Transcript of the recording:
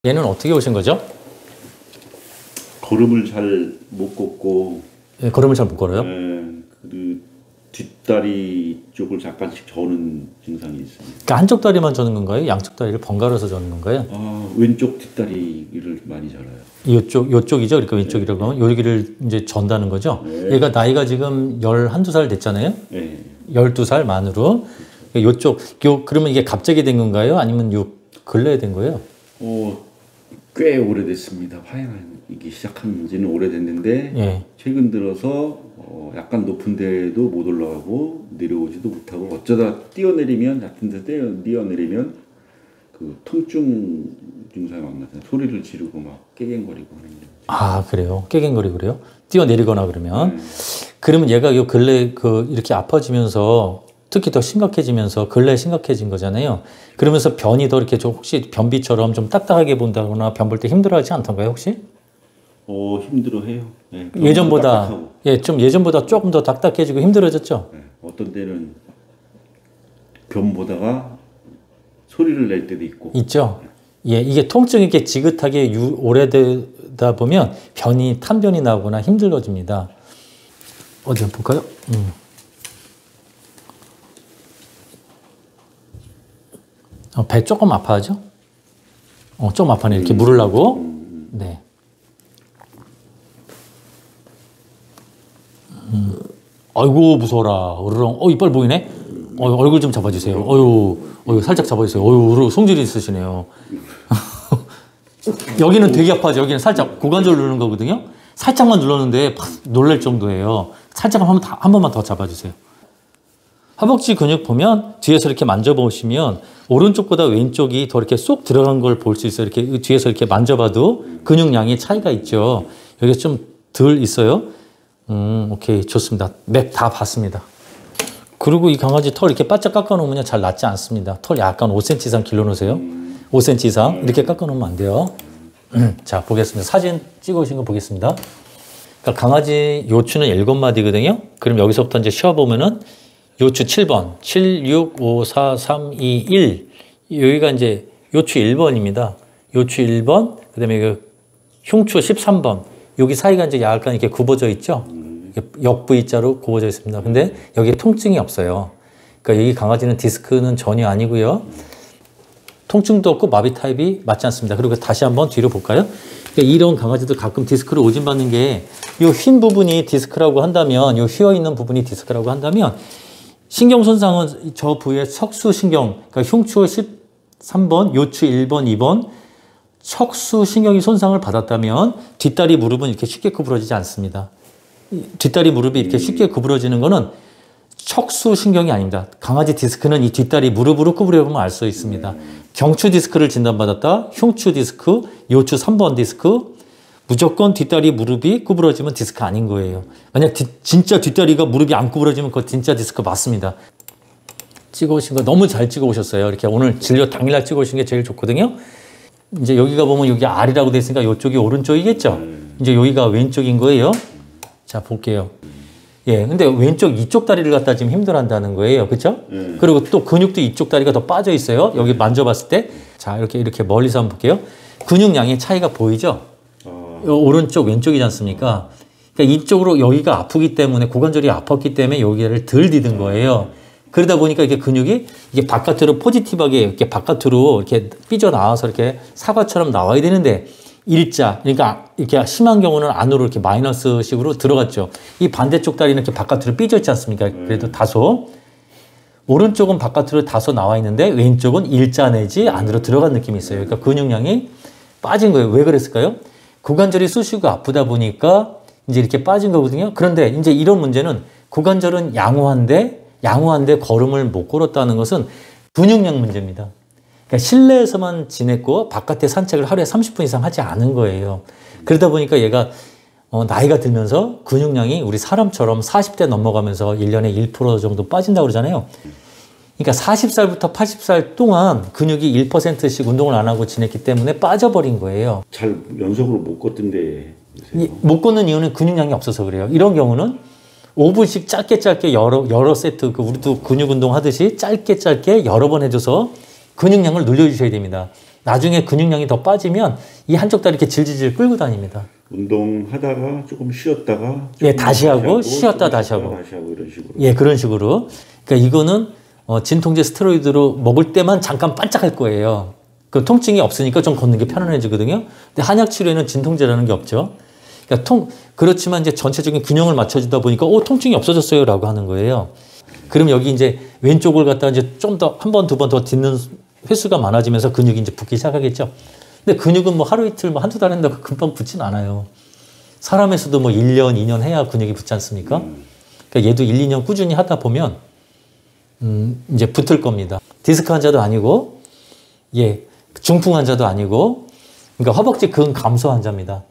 얘는 어떻게 오신 거죠? 걸음을 잘 못 걷고. 예, 걸음을 잘 못 걸어요? 그 뒷다리 쪽을 잠깐씩 저는 증상이 있습니다. 그러니까 한쪽 다리만 저는 건가요? 양쪽 다리를 번갈아서 저는 건가요? 왼쪽 뒷다리를 많이 절어요. 요쪽이죠? 그러니까 왼쪽이라고 하면 여기를 이제 전다는 거죠? 네. 얘가 나이가 지금 11살 됐잖아요? 네. 12살 만으로. 요쪽, 그러면 이게 갑자기 된 건가요? 아니면 요 근래에 된 거예요? 꽤 오래됐습니다. 화행하기 시작한 지는 오래됐는데, 예. 최근 들어서 약간 높은 데도 못 올라가고 내려오지도 못하고 어쩌다 뛰어내리면 같은 데 뛰어내리면 그 통증 증상이 막 나타나요. 소리를 지르고 막 깨갱거리고 하는 게. 아, 그래요? 깨갱거리고 그래요? 뛰어내리거나 그러면. 그러면 얘가 요 근래 이렇게 아파지면서 특히 더 심각해지면서 근래 심각해진 거잖아요. 그러면서 변이 더 이렇게 혹시 변비처럼 좀 딱딱하게 본다거나 변 볼 때 힘들어하지 않던가요, 혹시? 힘들어해요. 네, 예전보다 좀 예전보다 조금 더 딱딱해지고 힘들어졌죠. 네, 어떤 때는 변 보다가 소리를 낼 때도 있죠. 예, 이게 통증이 이렇게 지긋하게 오래되다 보면 탄변이 나거나 힘들어집니다. 어디 한번 볼까요? 배 조금 아파하죠? 조금 아파네. 이렇게 물으려고. 네. 아이고, 무서워라. 으르렁. 이빨 보이네? 얼굴 좀 잡아주세요. 살짝 잡아주세요. 성질이 있으시네요. 여기는 되게 아파죠. 여기는 살짝 고관절 누르는 거거든요. 살짝만 눌렀는데 놀랄 정도예요. 살짝 한 번만 더 잡아주세요. 허벅지 근육 보면 뒤에서 이렇게 만져보시면 오른쪽보다 왼쪽이 더 이렇게 쏙 들어간 걸 볼 수 있어요. 이렇게 뒤에서 이렇게 만져봐도 근육량이 차이가 있죠. 여기 좀 덜 있어요. 오케이, 좋습니다. 맵 다 봤습니다. 그리고 이 강아지 털 이렇게 바짝 깎아놓으면 잘 낫지 않습니다. 털 약간 5cm 이상 길러놓으세요. 5cm 이상 이렇게 깎아놓으면 안 돼요. 자, 보겠습니다. 사진 찍어오신 거 보겠습니다. 그러니까 강아지 요추는 7마디거든요. 그럼 여기서부터 이제 쉬어보면은 요추 7번, 7, 6, 5, 4, 3, 2, 1. 여기가 이제 요추 1번입니다. 요추 1번, 그 다음에 흉추 13번. 여기 사이가 이제 약간 이렇게 굽어져 있죠? 역V자로 굽어져 있습니다. 근데 여기에 통증이 없어요. 그러니까 여기 강아지는 디스크는 전혀 아니고요. 통증도 없고 마비 타입이 맞지 않습니다. 그리고 다시 한번 뒤로 볼까요? 그러니까 이런 강아지도 가끔 디스크를 오진받는 게 이 흰 부분이 디스크라고 한다면, 이 휘어있는 부분이 디스크라고 한다면 신경 손상은 저 부위의 척수신경, 그러니까 흉추 13번, 요추 1번, 2번 척수신경이 손상을 받았다면 뒷다리 무릎은 이렇게 쉽게 구부러지지 않습니다. 뒷다리 무릎이 이렇게 쉽게 구부러지는 거는 척수신경이 아닙니다. 강아지 디스크는 이 뒷다리 무릎으로 구부려보면 알 수 있습니다. 경추 디스크를 진단받았다. 흉추 디스크, 요추 3번 디스크, 무조건 뒷다리 무릎이 구부러지면 디스크 아닌 거예요. 만약 진짜 뒷다리가 무릎이 안 구부러지면 그거 진짜 디스크 맞습니다. 찍어오신 거 너무 잘 찍어오셨어요. 이렇게 오늘 진료 당일날 찍어오신 게 제일 좋거든요. 이제 여기가 보면 여기 R이라고 돼 있으니까 이쪽이 오른쪽이겠죠. 이제 여기가 왼쪽인 거예요. 자, 볼게요. 예, 근데 왼쪽 이쪽 다리를 갖다 지금 힘들어한다는 거예요. 그렇죠? 그리고 또 근육도 이쪽 다리가 더 빠져 있어요. 여기 만져봤을 때. 자, 이렇게 멀리서 한번 볼게요. 근육량의 차이가 보이죠? 오른쪽, 왼쪽이지 않습니까? 그러니까 이쪽으로 여기가 아프기 때문에, 고관절이 아팠기 때문에 여기를 덜 디든 거예요. 그러다 보니까 이게 근육이 이게 바깥으로 포지티브하게 이렇게 바깥으로 이렇게 삐져나와서 이렇게 사과처럼 나와야 되는데, 일자, 그러니까 이렇게 심한 경우는 안으로 이렇게 마이너스식으로 들어갔죠. 이 반대쪽 다리는 이렇게 바깥으로 삐져 있지 않습니까? 그래도 다소. 오른쪽은 바깥으로 다소 나와 있는데 왼쪽은 일자 내지 안으로 들어간 느낌이 있어요. 그러니까 근육량이 빠진 거예요. 왜 그랬을까요? 고관절이 쑤시고 아프다 보니까 이제 이렇게 빠진 거거든요. 그런데 이제 이런 문제는 고관절은 양호한데 걸음을 못 걸었다는 것은 근육량 문제입니다. 그러니까 실내에서만 지냈고 바깥에 산책을 하루에 30분 이상 하지 않은 거예요. 그러다 보니까 얘가 나이가 들면서 근육량이 우리 사람처럼 40대 넘어가면서 1년에 1% 정도 빠진다고 그러잖아요. 그러니까 40살부터 80살 동안 근육이 1%씩 운동을 안 하고 지냈기 때문에 빠져버린 거예요. 잘 연속으로 못 걷던데. 못 걷는 이유는 근육량이 없어서 그래요. 이런 경우는 5분씩 짧게 여러 세트, 우리도 근육 운동 하듯이 짧게 여러 번 해줘서 근육량을 늘려주셔야 됩니다. 나중에 근육량이 더 빠지면 이 한쪽 다리 이렇게 질질질 끌고 다닙니다. 운동하다가 조금 쉬었다가 예, 다시 하고 쉬었다 다시 하고 이런 식으로. 예, 그런 식으로. 그러니까 이거는 진통제 스테로이드로 먹을 때만 잠깐 반짝할 거예요. 그 통증이 없으니까 좀 걷는 게 편안해지거든요. 근데 한약 치료에는 진통제라는 게 없죠. 그러니까 그렇지만 이제 전체적인 균형을 맞춰주다 보니까 통증이 없어졌어요라고 하는 거예요. 그럼 여기 이제 왼쪽을 갖다 이제 좀 더 한 번, 두 번 더 딛는 횟수가 많아지면서 근육이 이제 붙기 시작하겠죠. 근데 근육은 뭐 하루 이틀 뭐 한두 달 한다고 금방 붙진 않아요. 사람에서도 뭐 1년, 2년 해야 근육이 붙지 않습니까? 그러니까 얘도 1, 2년 꾸준히 하다 보면 이제 붙을 겁니다. 디스크 환자도 아니고, 예, 중풍 환자도 아니고, 그러니까 허벅지 근 감소 환자입니다.